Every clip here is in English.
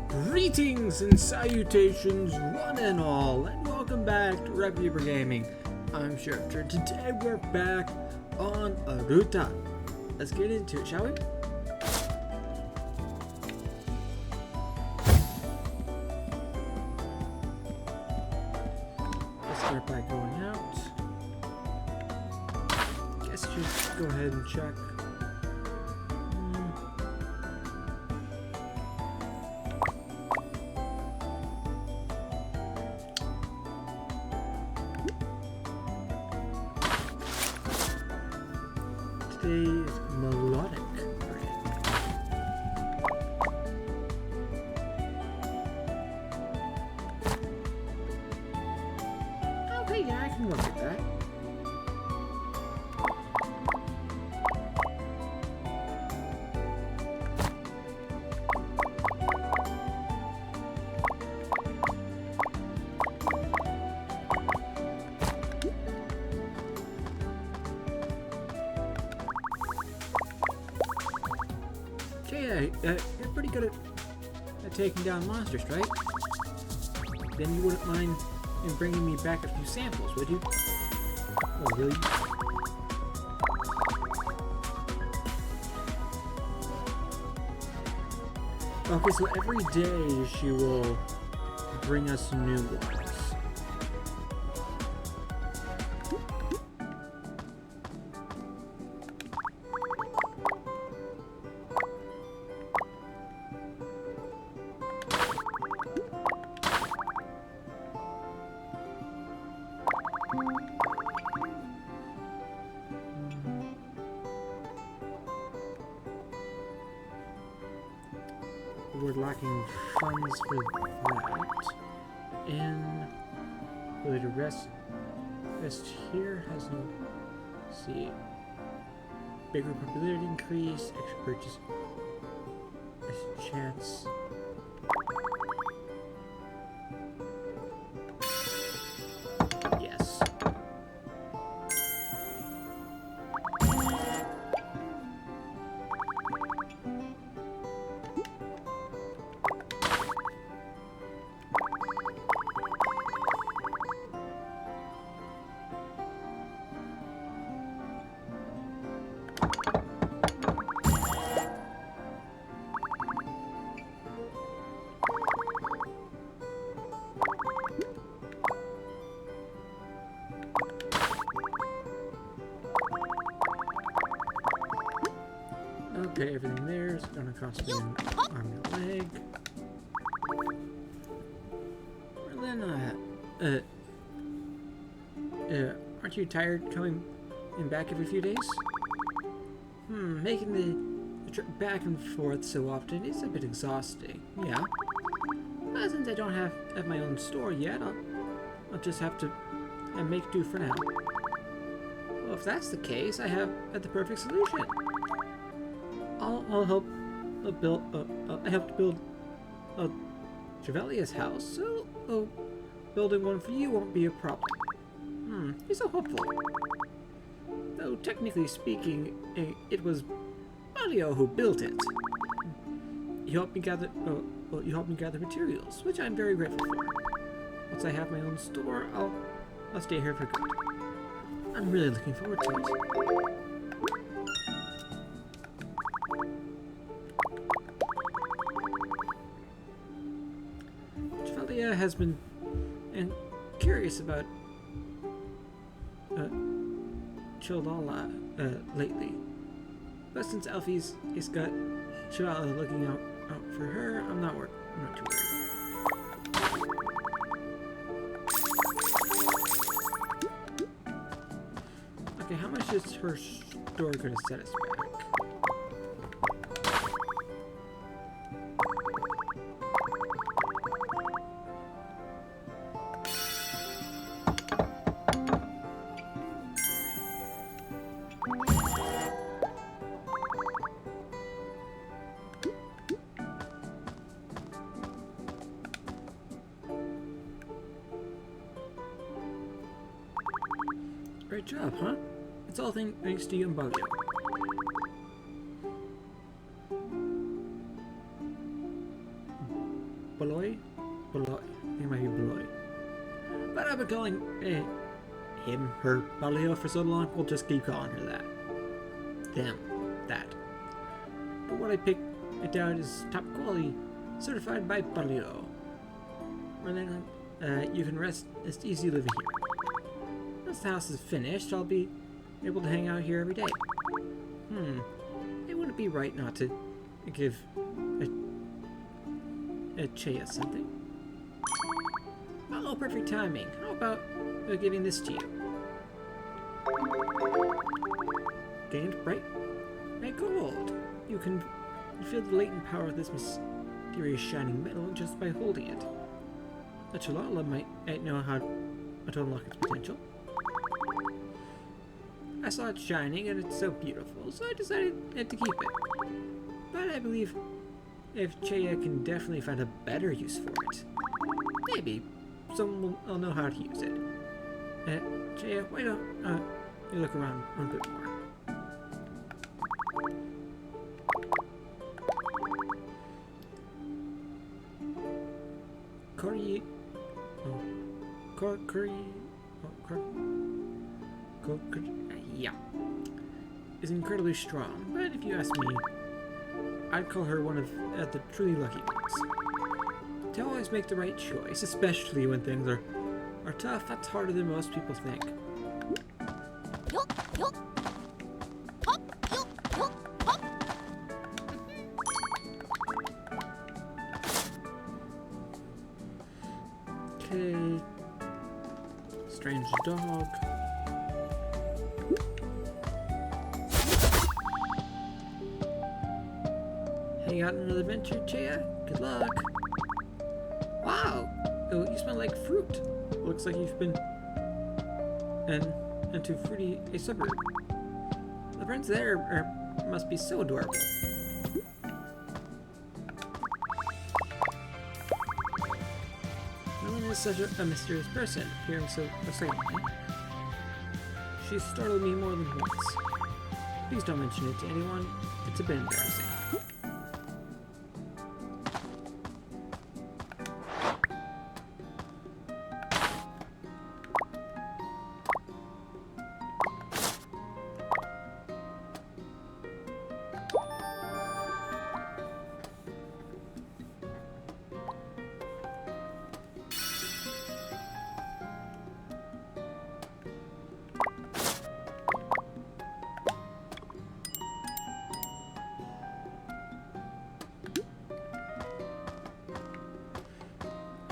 Greetings and salutations, one and all, and welcome back to Reputable Gaming. I'm Shifter. Today we're back on Aeruta. Let's get into it, shall we? Let's start by going out. Guess just go ahead and check. Today's melodic brand. Okay, yeah, I can work with that. Okay, you're pretty good at taking down monsters, right? Then you wouldn't mind in bringing me back a few samples, would you? Oh, really? Okay, so every day she will bring us new ones. We're lacking funds for that, and the rest here has no. Let's see, bigger popularity increase, extra purchase chance. Yes. Okay, everything there is gonna cost me an arm and a leg. Then, aren't you tired coming in back every few days? Making the trip back and forth so often is a bit exhausting. Yeah. Since I don't have my own store yet, I'll just have to make do for now. Well, if that's the case, I have the perfect solution. I'll help build. I helped build Trevelia's house, so building one for you won't be a problem. You're so hopeful. Though technically speaking, it was Mario who built it. You helped me gather. You helped me gather materials, which I'm very grateful for. Once I have my own store, I'll stay here for good. I'm really looking forward to it. Has been curious about Chilala lately, but since Alfie's got Chilala looking out for her, I'm not too worried. Okay, how much is her store going to set us back? Great job, huh? It's all thanks to you and Buggy. Beloy? Beloy. It might be Beloy. But I've been calling him, her, Balio for so long, we'll just keep calling her that. Them. That. But what I picked it out is top quality, certified by Balio. Then you can rest easy living here. Once the house is finished, I'll be able to hang out here every day. It wouldn't be right not to give a Chaya something. Oh, perfect timing. How about giving this to you? Gained bright gold. You can feel the latent power of this mysterious shining metal just by holding it. A Chalala might know how to unlock its potential. I saw it shining and it's so beautiful, so I decided to keep it. But I believe if Chaya can definitely find a better use for it. Maybe someone will know how to use it. Chaya, why don't you look around a bit more? Yeah, is incredibly strong, but if you ask me, I'd call her one of the truly lucky ones. To always make the right choice, especially when things are tough, that's harder than most people think. Okay. Strange dog. Hang out on another adventure, Chaya. Good luck. Wow! Oh, you smell like fruit. Looks like you've been into fruity a suburb. The friends there must be so adorable. Melon is such a mysterious person, appearing so silently. She startled me more than once. Please don't mention it to anyone. It's a bit embarrassing.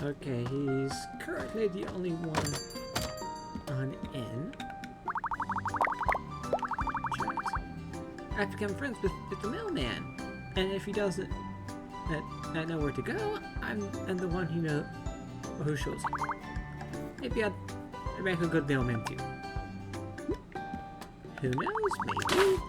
Okay, he's currently the only one on N. I've become friends with the mailman, and if he doesn't know where to go, I'm the one who shows him. Maybe I'd make a good mailman too. Who knows? Maybe.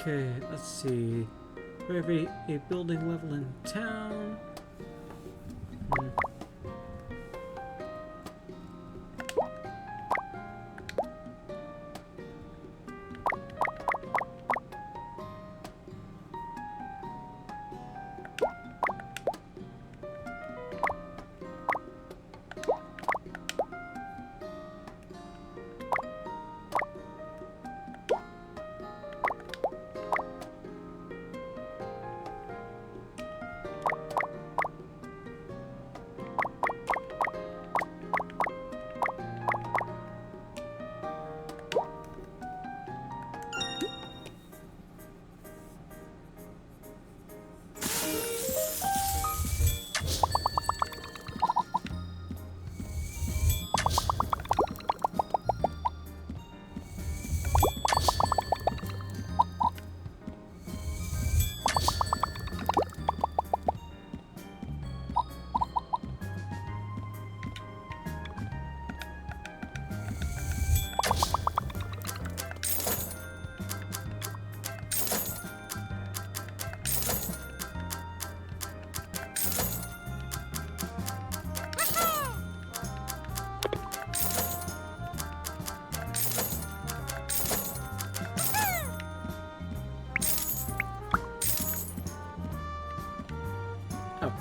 Okay, let's see. We have a building level in town.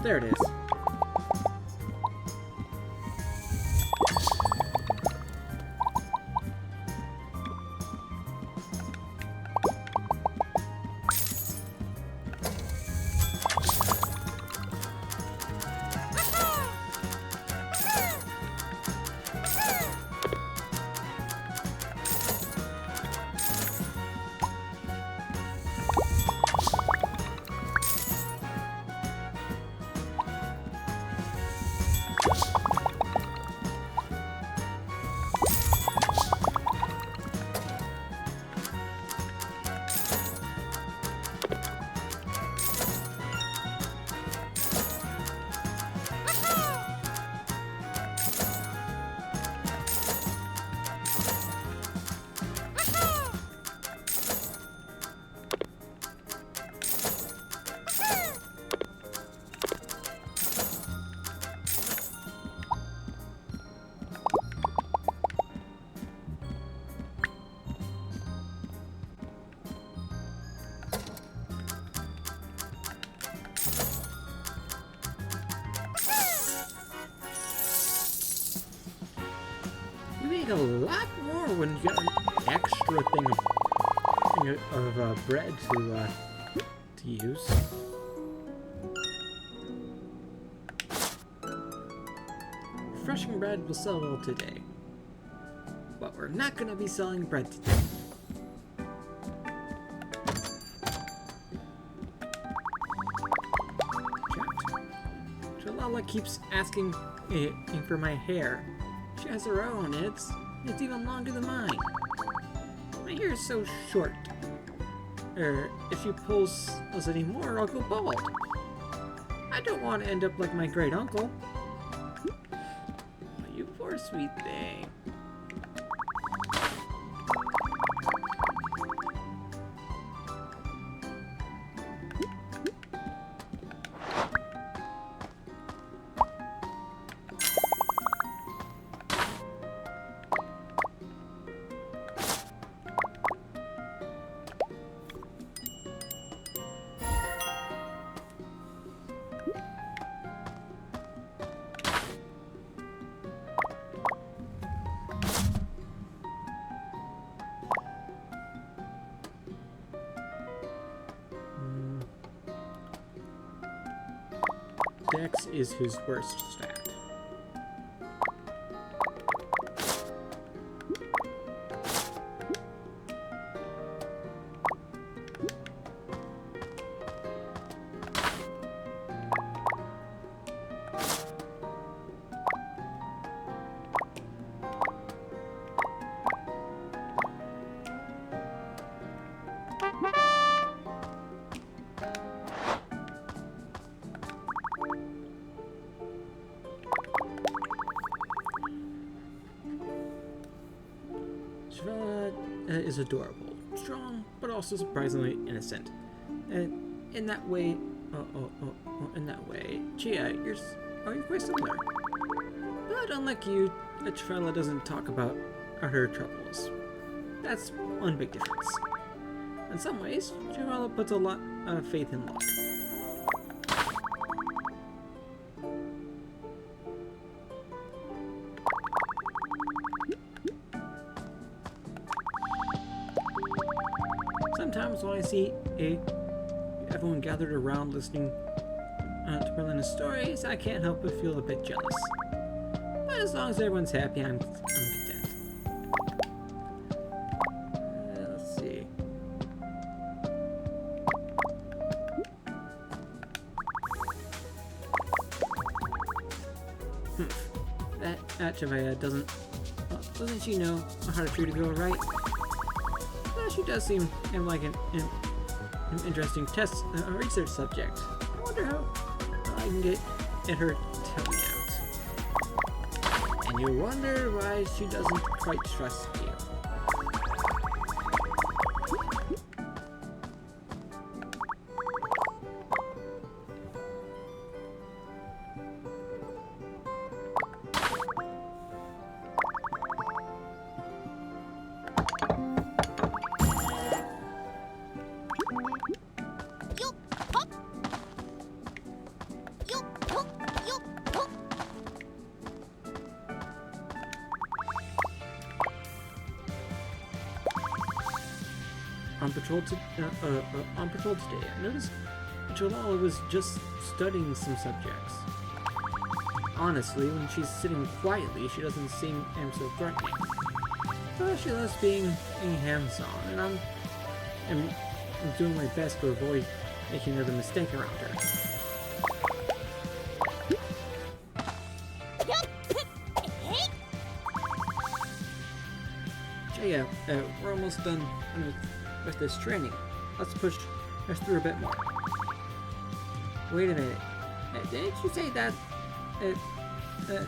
There it is. You make a lot more when you got an extra thing of bread to use. Refreshing bread will sell well today, but we're not going to be selling bread today. Shalala keeps asking for my hair. She has her own, and it's even longer than mine. My hair is so short. If she pulls us anymore, I'll go bald. I don't want to end up like my great uncle. Oh, you poor sweet thing. Dex is his worst stat. Shavella is adorable, strong, but also surprisingly innocent. In that way, Chia, you're quite similar. But unlike you, Trella doesn't talk about her troubles. That's one big difference. In some ways, Shavella puts a lot of faith in luck. Sometimes when I see everyone gathered around listening to Berlina's stories, I can't help but feel a bit jealous. But as long as everyone's happy, I'm content. Let's see. That Chavaya doesn't she know how to treat a girl right? She does seem like an interesting research subject. I wonder how I can get her to help me out. And you wonder why she doesn't quite trust you. on patrol today. I noticed Chalala was just studying some subjects. Honestly, when she's sitting quietly, she doesn't seem so threatening. But she loves being hands-on, and I'm doing my best to avoid making another mistake around her. Jaya, we're almost done with this training. Let's push us through a bit more. Wait a minute. Didn't you say that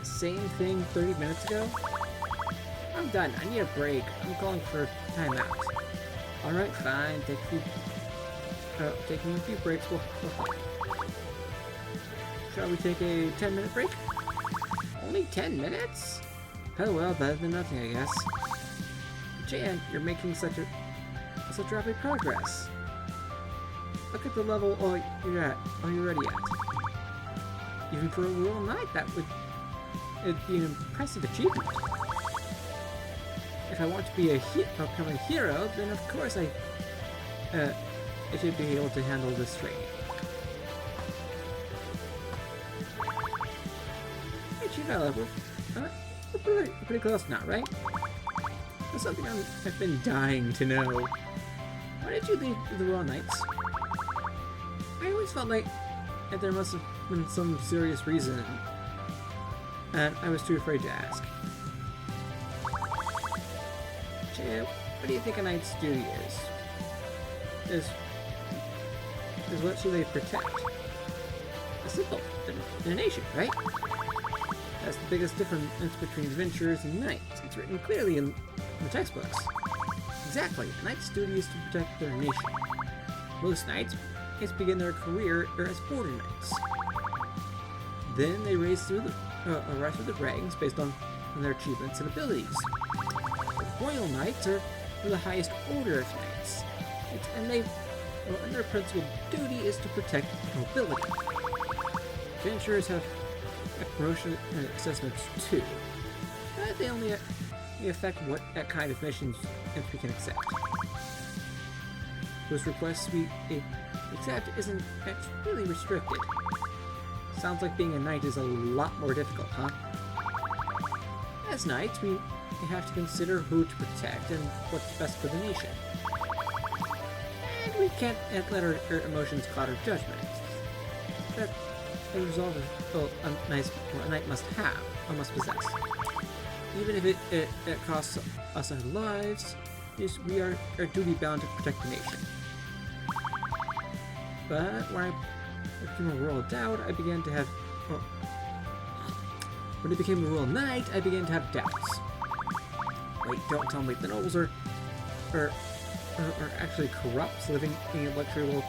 same thing 30 minutes ago? I'm done. I need a break. I'm calling for timeout. Alright, fine. Taking a few breaks will help. Shall we take a 10-minute break? Only 10 minutes? Oh well, better than nothing, I guess. Jan, you're making such rapid progress. Look at the level you're already at. Even for a rural knight, it'd be an impressive achievement. If I want to become a hero, then of course I should be able to handle this training. Hey, Chivella, we're pretty close now, right? There's something I've been dying to know. Why did you leave the Royal Knights? I always felt like there must have been some serious reason, and I was too afraid to ask. Chip, what do you think a knight's duty is? What should they protect? Simple, their nation, right? That's the biggest difference between adventurers and knights. It's written clearly in the textbooks. Exactly, a knight's duty is to protect their nation. Most knights begin their career as border knights. Then they rise through the ranks based on their achievements and abilities. The royal knights are the highest order of knights, and their principal duty is to protect nobility. Adventurers have promotion assessments too. They only affect what kind of missions we can accept. Those requests we accept isn't really restricted. Sounds like being a knight is a lot more difficult, huh? As knights, we have to consider who to protect and what's best for the nation. And we can't let our emotions cloud our judgment. That a resolve a knight must have, or must possess. Even if it costs us our lives, we are duty bound to protect the nation. But when I became a royal doubt, I began to have. When I became a royal knight, I began to have doubts. Wait, don't tell me the nobles are actually corrupt, living in a luxury world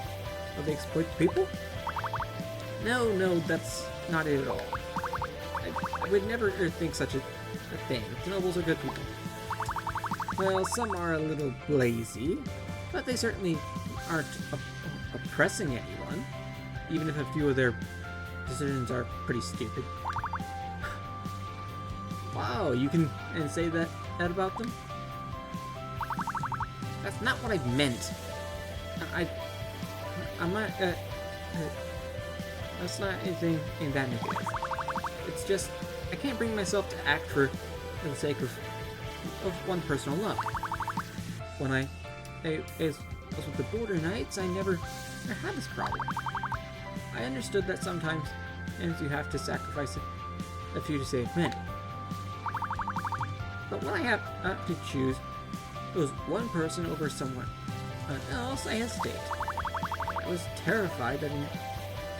where they exploit the people? No, that's not it at all. I would never think such a thing. The nobles are good people. Well, some are a little lazy, but they certainly aren't oppressing anyone, even if a few of their decisions are pretty stupid. Wow, you can say that about them? That's not what I meant. I'm not, that's not anything in that negative. It's just, I can't bring myself to act for the sake of one person alone. When I was with the Border Knights, I never had this problem. I understood that sometimes you have to sacrifice a few to save many. But when I have to choose one person over someone else, I hesitate. I was terrified that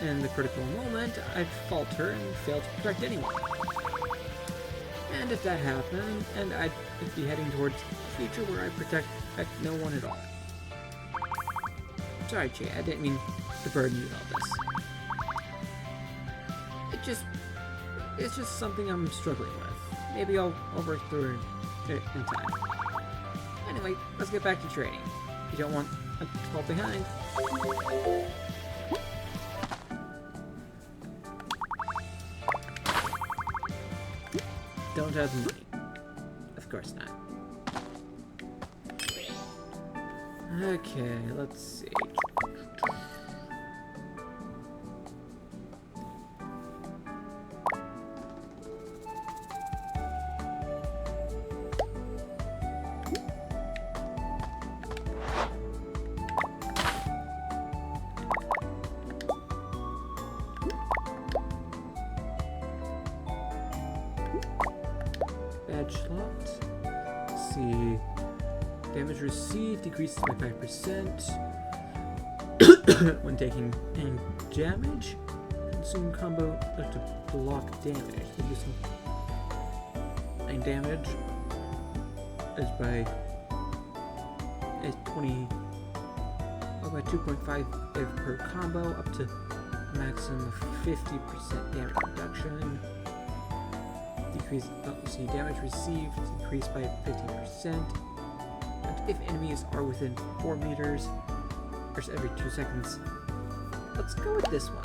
in the critical moment, I'd falter and fail to protect anyone. And if that happened, I'd be heading towards a future where I protect no one at all. Sorry, Jay, I didn't mean to burden you with all this. It's just something I'm struggling with. Maybe I'll work through it in time. Anyway, let's get back to training. You don't want to fall behind. Don't have the money. Of course not. Okay, let's see. Badge locked. Let's see. Damage received decreases by 5% when taking any damage. Consume combo to block damage. Reducing any damage is by by 2.5 per combo, up to maximum of 50% damage reduction. Decrease. See, damage received decreased by 15%. And if enemies are within 4 meters, there's every 2 seconds. Let's go with this one.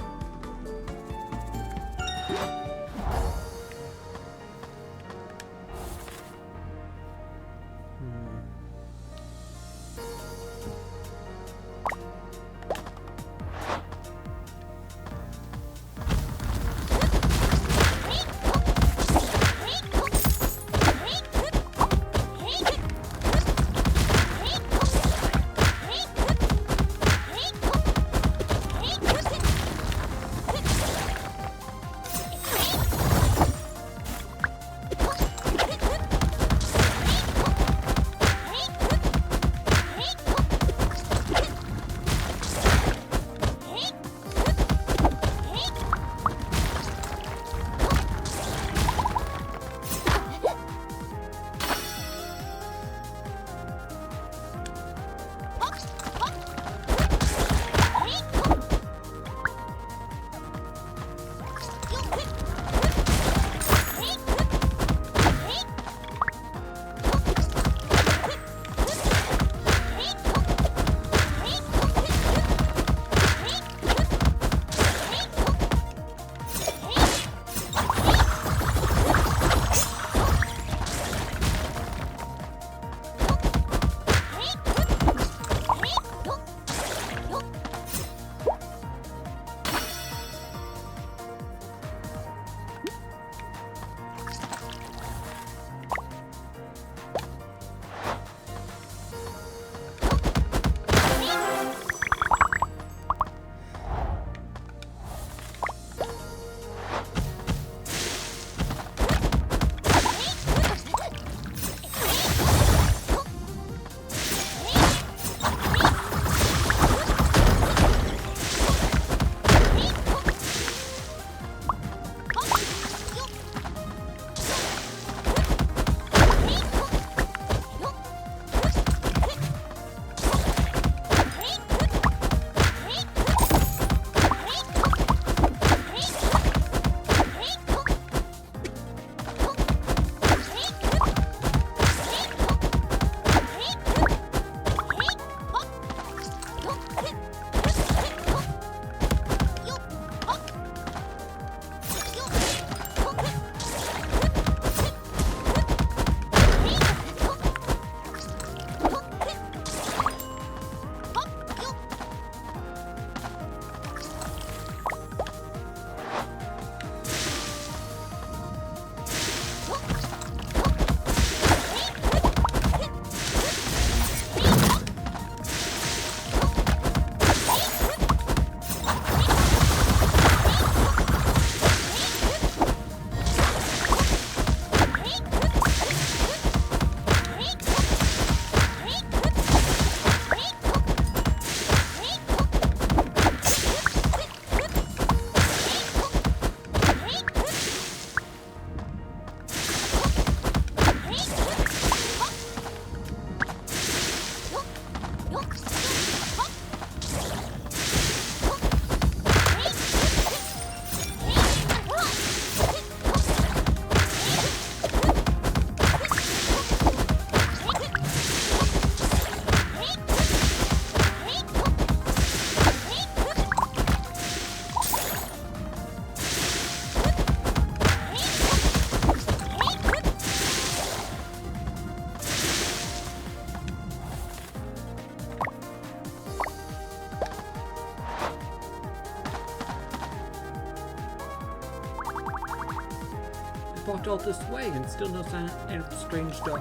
walked all this way and still no sign of the strange dog.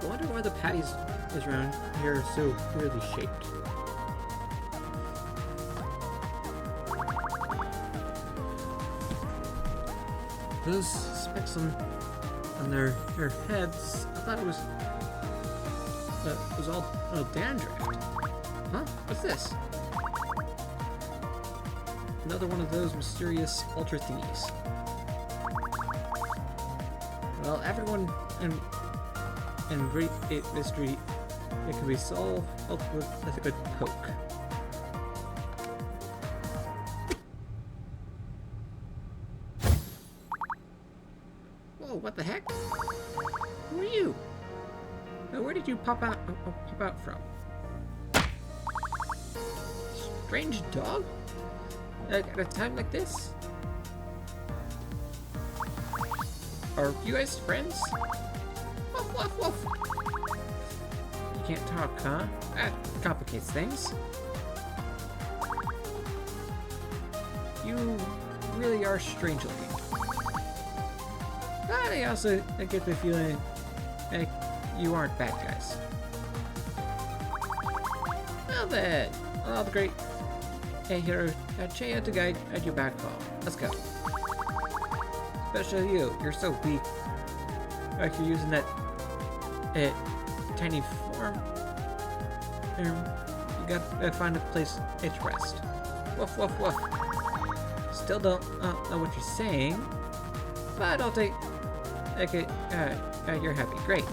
I wonder why the patties around here are so weirdly shaped. Those specks on their heads, I thought it was all dandruff. Huh? What's this? Another one of those mysterious ultra thingies. Well, everyone in great mystery, it can be solved with a good poke. Whoa! What the heck? Who are you? Where did you pop out from? Strange dog? At a time like this? Are you guys friends? Woof, woof, woof. You can't talk, huh? That complicates things. You really are strange looking. But I also get the feeling like you aren't bad guys. Well then, all the great hero Chea to guide you back home. Let's go. Especially you. You're so weak. Like you're using that tiny form. You gotta find a place to rest. Woof woof woof. Still don't know what you're saying, but I'll take. Okay, you're happy. Great.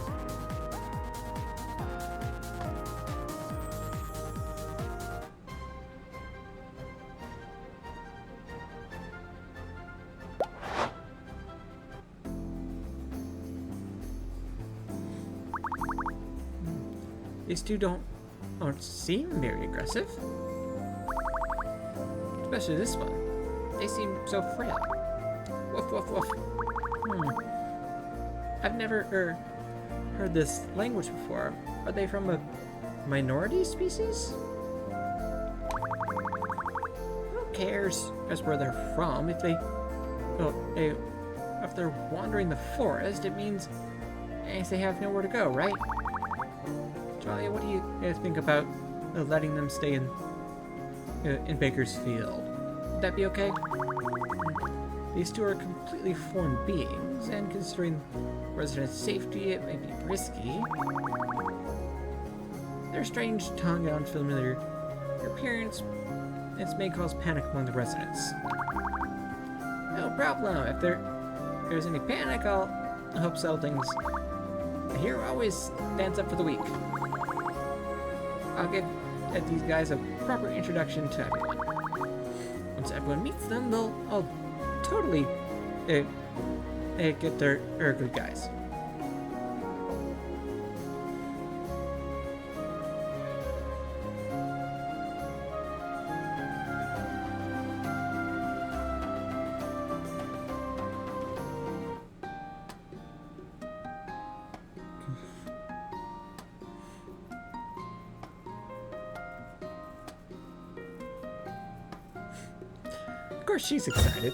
These two don't seem very aggressive. Especially this one. They seem so frail. Woof woof woof. I've never heard this language before. Are they from a minority species? Who cares as where they're from? If they're wandering the forest, it means they have nowhere to go, right? Julia, what do you think about letting them stay in Bakersfield? Would that be okay? These two are completely foreign beings, and considering resident safety, it may be risky. Their strange tongue and unfamiliar appearance may cause panic among the residents. No problem. If there's any panic, I'll help settle things. The hero always stands up for the weak. I'll give these guys a proper introduction to everyone. Once everyone meets them, I'll totally get their good guys. Of course, she's excited.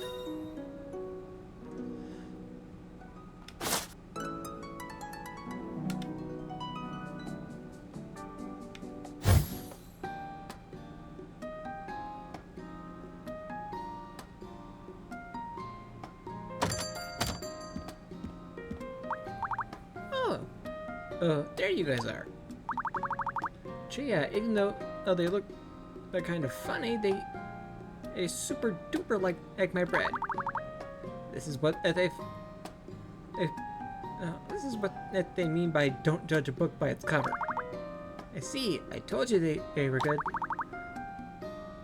Oh, there you guys are. Chia, even though they look kind of funny, they super duper like my bread. This is what this is what they mean by don't judge a book by its cover. I see. I told you they were good.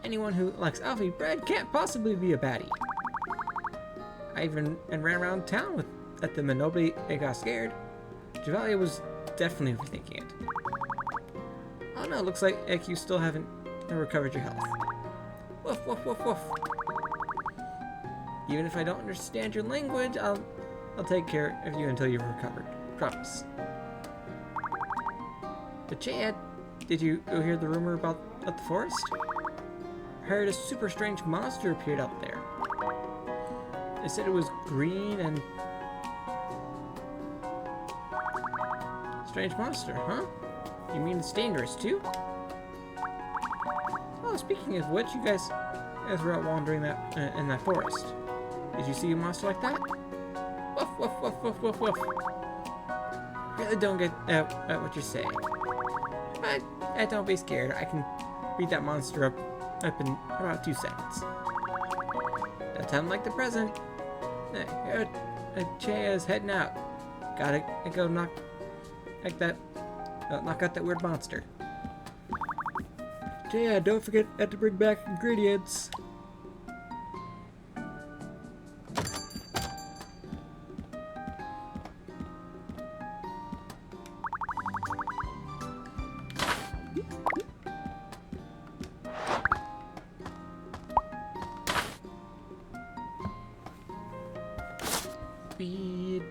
Anyone who likes Alfie bread can't possibly be a baddie. I even ran around town at them and nobody got scared. Javalia was definitely overthinking it. Oh no, looks like you still haven't recovered your health. Woof woof woof woof. Even if I don't understand your language, I'll take care of you until you've recovered. Promise. But Chad, did you hear the rumor about the forest? I heard a super strange monster appeared out there. They said it was green and Strange monster, huh? You mean it's dangerous too? Oh, speaking of which, you guys were out wandering in that forest. Did you see a monster like that? Woof, woof, woof, woof, woof, woof. Really don't get what you're saying. But don't be scared. I can beat that monster up in about 2 seconds. That time like the present. Hey, Chea's heading out. Gotta go knock out that weird monster. Yeah, don't forget to bring back ingredients. Feed.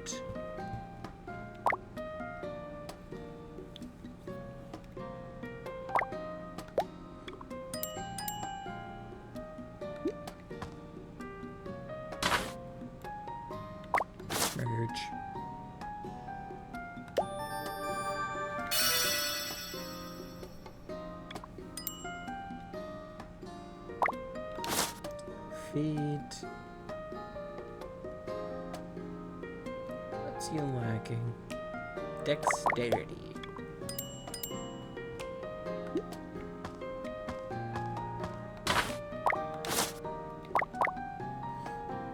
Merge. Feed. What's you lacking? Dexterity.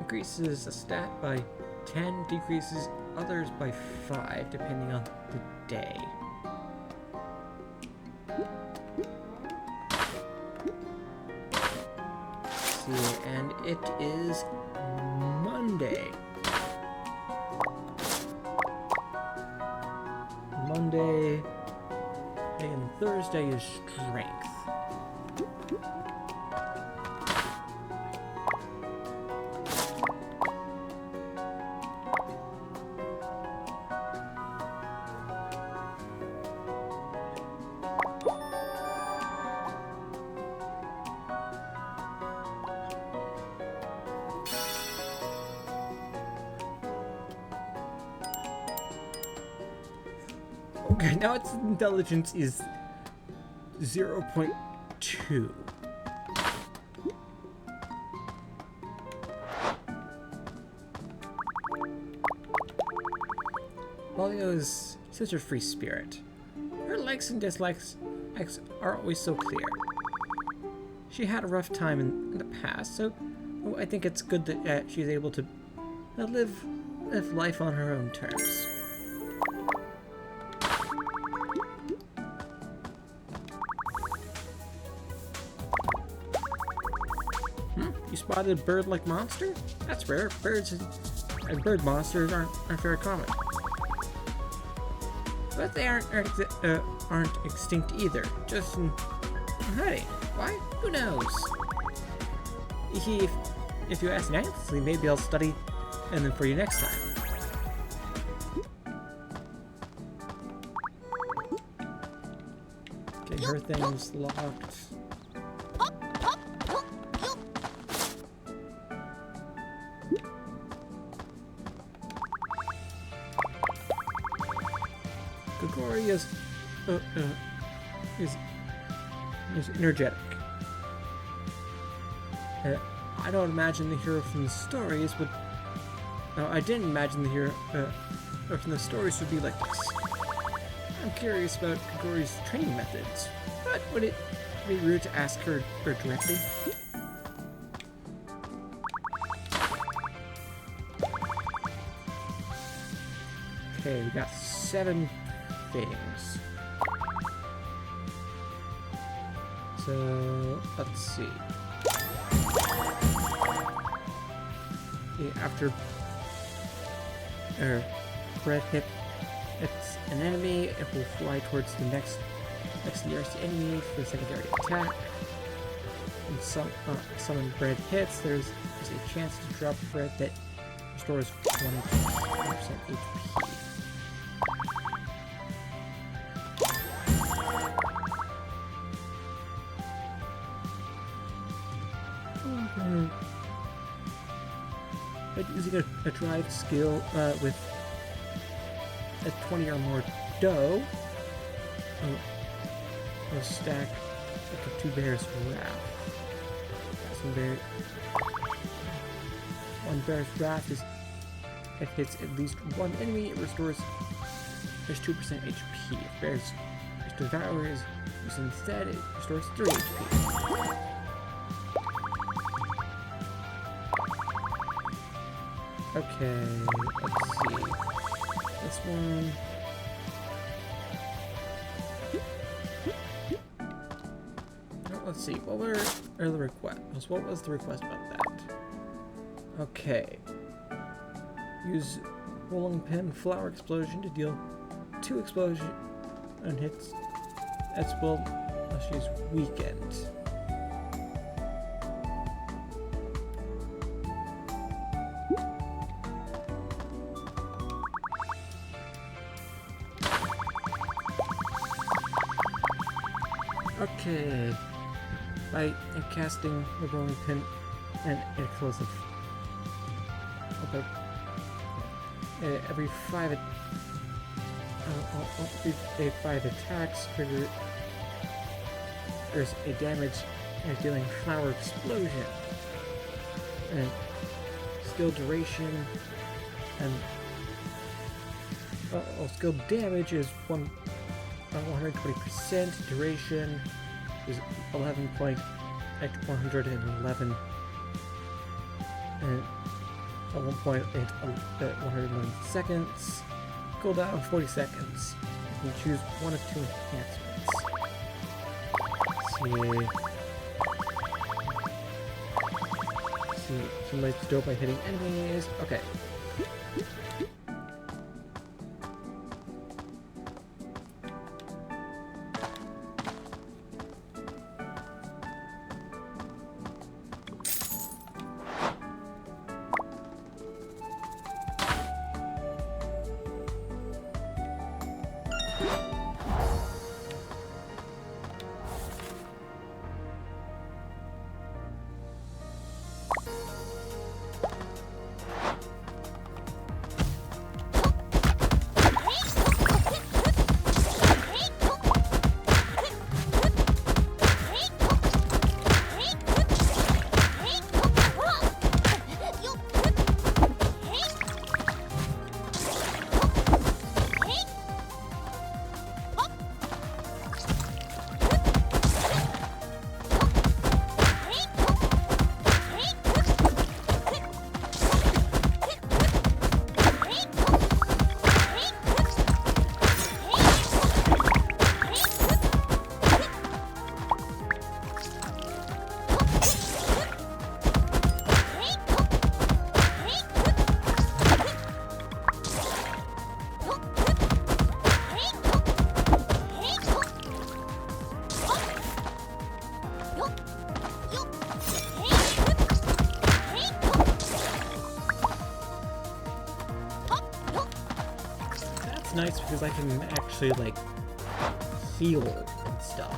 Increases a stat by 10, decreases others by 5, depending on the day. Let's see, and it is Monday. Monday and Thursday is strength. Okay, now its intelligence is 0.2. Polio is such a free spirit. Her likes and dislikes are always so clear. She had a rough time in the past, so I think it's good that she's able to live life on her own terms. You spotted a bird-like monster? That's rare. Birds and bird monsters aren't very common. But they aren't extinct either. Just in hiding. Why? Who knows? If you ask nicely, maybe I'll study and then for you next time. Okay, her thing's locked. Gregori is energetic. I don't imagine the hero from the stories would. I didn't imagine the hero from the stories would be like this. I'm curious about Gregori's training methods, but would it be rude to ask her directly? Okay, we got 7 things. So let's see. After Bread hits an enemy, it will fly towards the next nearest enemy for secondary attack. And summon Bread hits, there's a chance to drop Bread that restores 20% HP. But using a drive skill with a 20 or more dough. A stack like a 2 bears raft. One bear's raft is if it hits at least one enemy, it restores there's 2% HP. If bears devour is used instead, it restores 3 HP. Okay, let's see. This one. Let's see. What were the requests? What was the request about that? Okay. Use rolling pin flower explosion to deal 2 explosion and hits. That's well. She's weakened. Okay. By casting the rolling pin and explosive. Okay. Every 5 attacks triggers a damage and dealing flower explosion. And skill duration and skill damage is 120%. Duration is 11.111 and at 111 seconds. Cooldown 40 seconds. You can choose one of 2 enhancements. Let's see. Accumulates dough by hitting enemies. Okay. Nice because I can actually like heal and stuff.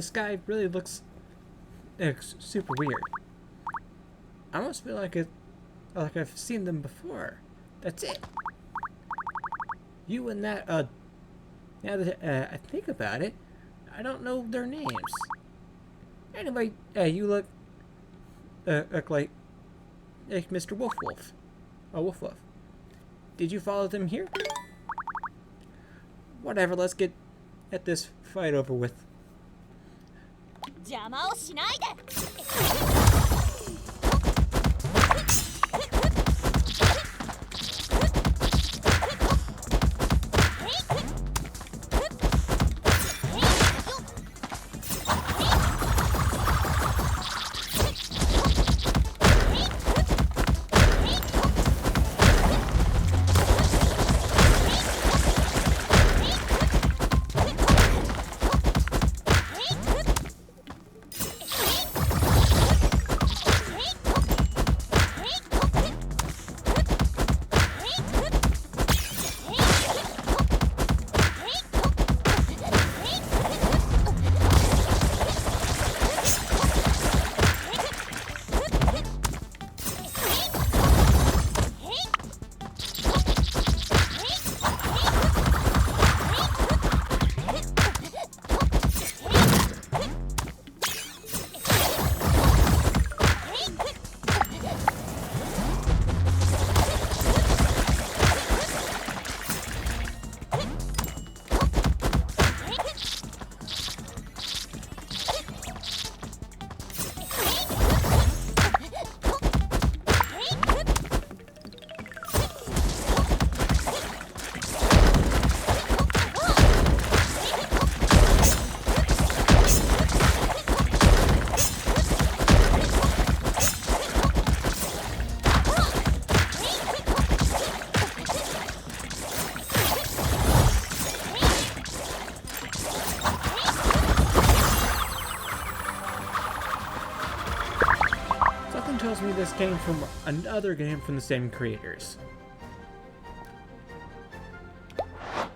this guy really looks super weird. I almost feel like I've seen them before. That's it. You and that, now that I think about it, I don't know their names. Anyway, you look like Mr. Wolf Wolf. Oh, Wolf Wolf. Did you follow them here? Whatever, let's get at this fight over with. 邪魔をしないで。Tells me this came from another game from the same creators.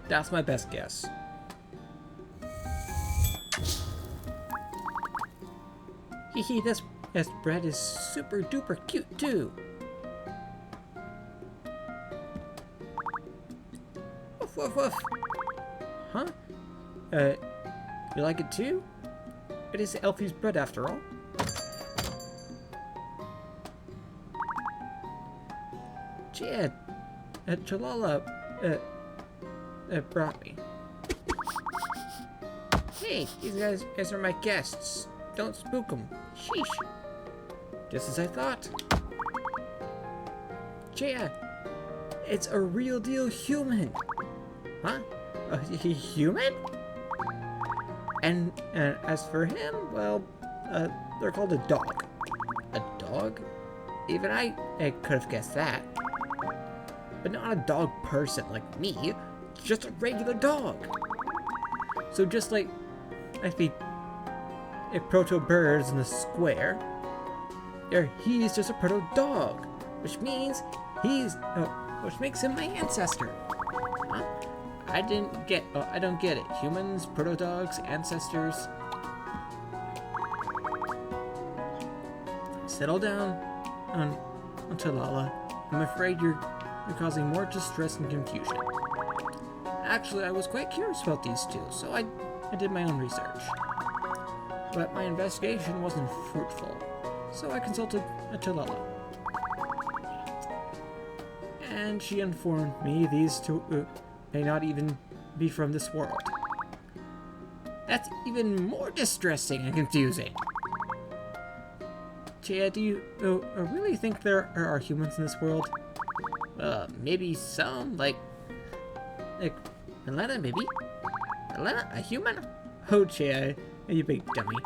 That's my best guess. Hehe, this bread is super duper cute too. Woof woof woof. Huh? You like it too? It is Elfie's bread after all. Chad, Chalala, brought me. Hey, these guys are my guests. Don't spook them. Sheesh. Just as I thought. Chad, it's a real deal human. Huh? A human? And as for him, well, they're called a dog. A dog? Even I could have guessed that. But not a dog person like me, just a regular dog. So just like the proto-birds in the square, he's just a proto-dog, which means which makes him my ancestor. Huh? I don't get it. Humans, proto-dogs, ancestors. Settle down on Talala. I'm afraid you're causing more distress and confusion. Actually, I was quite curious about these two, so I did my own research. But my investigation wasn't fruitful, so I consulted Talala. And she informed me these two may not even be from this world. That's even more distressing and confusing. Chia, do you really think there are humans in this world? Maybe some, like Helena, maybe? Helena, a human? Oh, Chia, you big dummy.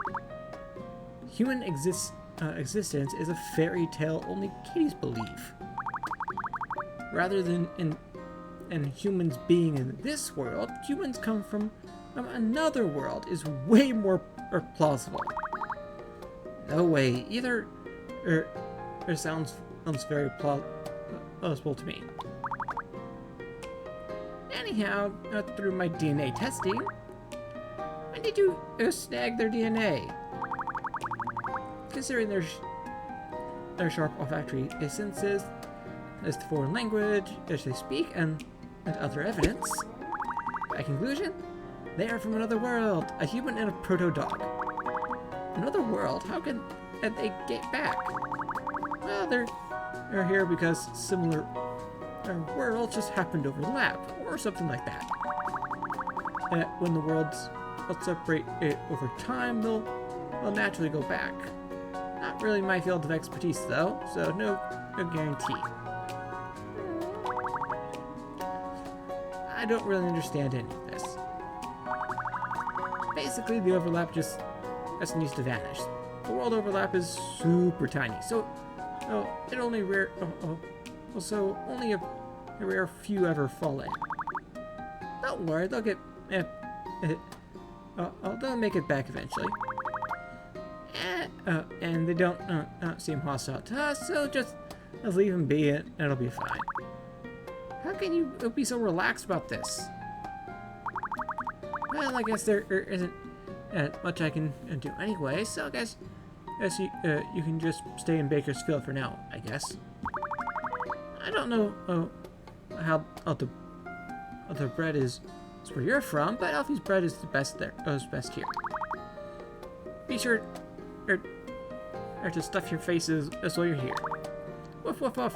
Human existence is a fairy tale only kitties believe. Rather than in humans being in this world, humans come from another world is way more plausible. No way, either sounds very plausible to me. Anyhow, through my DNA testing, When did you snag their DNA? Considering their sharp olfactory senses, as the foreign language as they speak, and other evidence, by conclusion, they are from another world, a human and a proto-dog. Another world? How can they get back? Well, they're here because similar worlds just happened to overlap, or something like that. When the worlds separate over time, they'll naturally go back. Not really my field of expertise, though, so no guarantee. I don't really understand any of this. Basically, the overlap just needs to vanish. The world overlap is super tiny, so it only so only a rare few ever fall in. Don't worry, they'll get they'll make it back eventually. And they don't seem hostile to us, so just leave them be, and it'll be fine. How can you be so relaxed about this? Well, I guess there isn't much I can do anyway, so I guess you can just stay in Bakersfield for now, I guess. I don't know how the bread is where you're from, but Elfie's bread is the best there. Is best here. Be sure to stuff your faces as while you're here. Woof woof woof.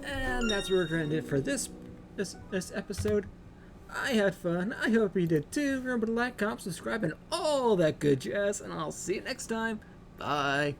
And that's what we're going to do for this episode. I had fun. I hope you did too. Remember to like, comment, subscribe, and all that good jazz. And I'll see you next time. Bye.